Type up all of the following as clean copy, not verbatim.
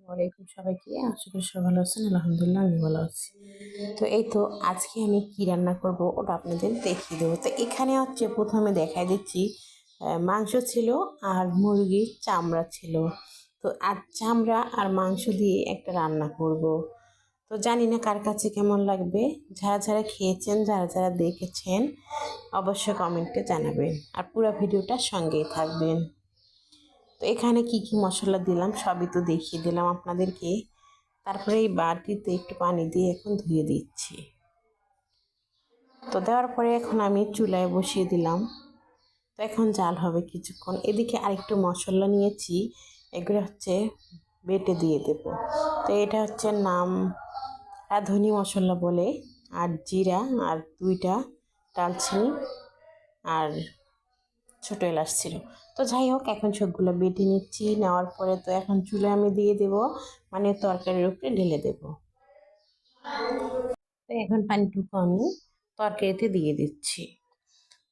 ওয়ালাইকুম সবাইকে, আশা করি সবাই ভালো আছেন। আলহামদুলিল্লাহ আমি ভালো আছি। তো এই তো আজকে আমি কি রান্না করব ওটা আপনাদের দেখিয়ে দেবো। তো এখানে হচ্ছে প্রথমে দেখাই দিচ্ছি, মাংস ছিল আর মুরগির চামড়া ছিল। তো আর চামড়া আর মাংস দিয়ে একটা রান্না করব। তো জানি না কার কাছে কেমন লাগবে। যারা যারা খেয়েছেন, যারা যারা দেখেছেন অবশ্যই কমেন্টে জানাবেন আর পুরো ভিডিওটার সঙ্গেই থাকবেন। তো এখানে কি কি মশলা দিলাম সবই তো দেখিয়ে দিলাম আপনাদেরকে। তারপরে এই বাটিতে একটু পানি দিয়ে এখন ধুয়ে দিচ্ছি। তো দেওয়ার পরে এখন আমি চুলায় বসিয়ে দিলাম। তো এখন জাল হবে কিছুক্ষণ। এদিকে আরেকটু মশলা নিয়েছি, এগুলো হচ্ছে বেটে দিয়ে দেব। তো এটা হচ্ছে নাম রাঁধুনি মশলা বলে, আর জিরা আর 2টা দারচিনি আর ছোট এলাচ ছিল। তো যাই হোক, এখন সবগুলো বেটে নিচ্ছি। নেওয়ার পরে তো এখন চুলায় আমি দিয়ে দেব, মানে তরকারির উপরে ঢেলে দেব। তো এখন পানিটুকু আমি তরকারিতে দিয়ে দিচ্ছি।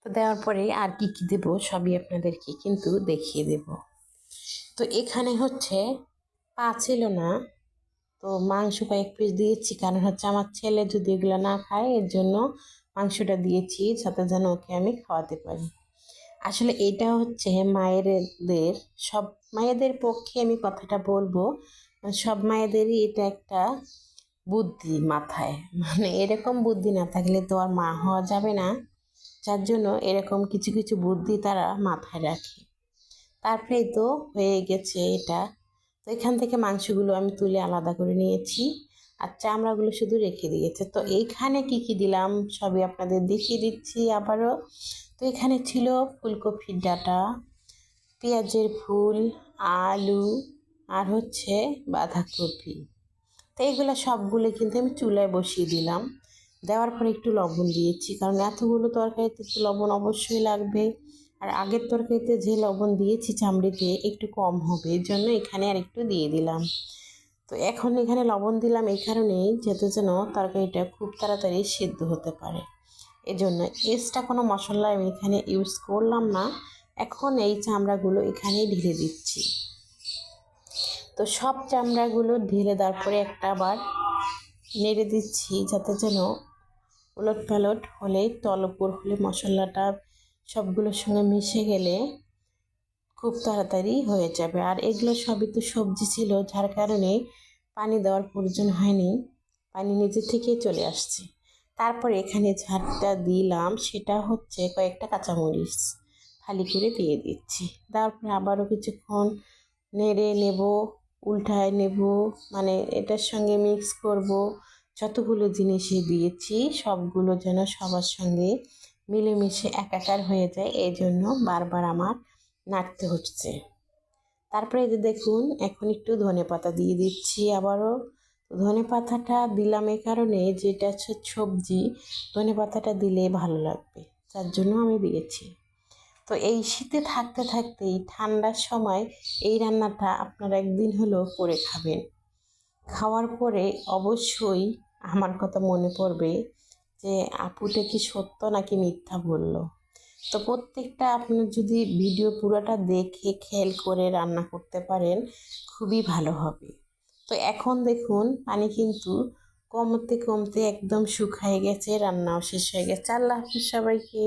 তো দেওয়ার পরে আর কি কি দেব সবই আপনাদেরকে কিন্তু দেখিয়ে দেব। তো এখানে হচ্ছে পা ছিল না, তো মাংস কয়েক পিস দিয়েছি, কারণ হচ্ছে আমার ছেলে যদি এগুলো না খায় এর জন্য মাংসটা দিয়েছি, যাতে যেন ওকে আমি খাওয়াতে পারি। আসলে এটা হচ্ছে মায়েদের, সব মায়েদের পক্ষে আমি কথাটা বলবো, সব মায়েদেরই এটা একটা বুদ্ধি মাথায়, মানে এরকম বুদ্ধি না থাকলে তো আর মা হওয়া যাবে না। যার জন্য এরকম কিছু কিছু বুদ্ধি তারা মাথায় রাখে। তারপরেই তো হয়ে গেছে এটা। তো এখান থেকে মাংসগুলো আমি তুলে আলাদা করে নিয়েছি, আর চামড়াগুলো শুধু রেখে দিয়েছে। তো এইখানে কি কি দিলাম সবই আপনাদের দেখিয়ে দিচ্ছি আবারও। তো এখানে ছিল ফুলকপির ডাঁটা, পেঁয়াজের ফুল, আলু আর হচ্ছে বাঁধাকপি। তো এইগুলো সবগুলো কিন্তু আমি চুলায় বসিয়ে দিলাম। দেওয়ার পরে একটু লবণ দিয়েছি, কারণ এতগুলো তরকারিতে তো লবণ অবশ্যই লাগবে। আর আগের তরকারিতে যে লবণ দিয়েছি চামড়িতে একটু কম হবে, এর জন্য এখানে আর একটু দিয়ে দিলাম। তো এখন এখানে লবণ দিলাম এই কারণেই, যাতে যেন তরকারিটা খুব তাড়াতাড়ি সিদ্ধ হতে পারে। এজন্য এক্সট্রা কোনো মশলা আমি এখানে ইউজ করলাম না। এখন এই চামড়াগুলো এখানেই ঢেলে দিচ্ছি। তো সব চামড়াগুলো ঢেলে দেওয়ার পরে একটা আবার নেড়ে দিচ্ছি, যাতে যেন উলট পালট হলে, তলপুর হলে মশলাটা সবগুলোর সঙ্গে মিশে গেলে খুব তাড়াতাড়ি হয়ে যাবে। আর এগুলো সবই তো সবজি ছিল, যার কারণে পানি দেওয়ার প্রয়োজন হয়নি, পানি নিজে থেকেই চলে আসছে। তারপরে এখানে ঝালটা দিলাম, সেটা হচ্ছে কয়েকটা কাঁচামরিচ ফালি করে দিয়ে দিচ্ছি। তারপরে আবারও কিছুক্ষণ নেড়ে নেব, উল্টায় নেব, মানে এটার সঙ্গে মিক্স করব। যতগুলো জিনিসই দিয়েছি সবগুলো যেন সবার সঙ্গে মিলেমিশে একাকার হয়ে যায়, এই জন্য বারবার আমার নাড়তে হচ্ছে। তারপরে এই যে দেখুন, এখন একটু ধনেপাতা দিয়ে দিচ্ছি আবারও। ধনেপাতাটা দিলাম এই কারণে, যেটা হচ্ছে সবজি, ধনেপাতাটা দিলে ভালো লাগবে, যার জন্য আমি দিয়েছি। তো এই শীতে থাকতে থাকতেই ঠান্ডার সময় এই রান্নাটা আপনারা একদিন হলেও করে খাবেন। খাওয়ার পরে অবশ্যই আমার কথা মনে পড়বে যে আপুটা কি সত্য নাকি মিথ্যা বলল। তো প্রত্যেকটা আপনার যদি ভিডিও পুরোটা দেখে খেয়াল করে রান্না করতে পারেন, খুবই ভালো হবে। তো এখন দেখুন পানি কিন্তু কমতে কমতে একদম শুকিয়ে গেছে, রান্নাও শেষ হয়ে গেছে। আল্লাহ হাফিজ সবাইকে।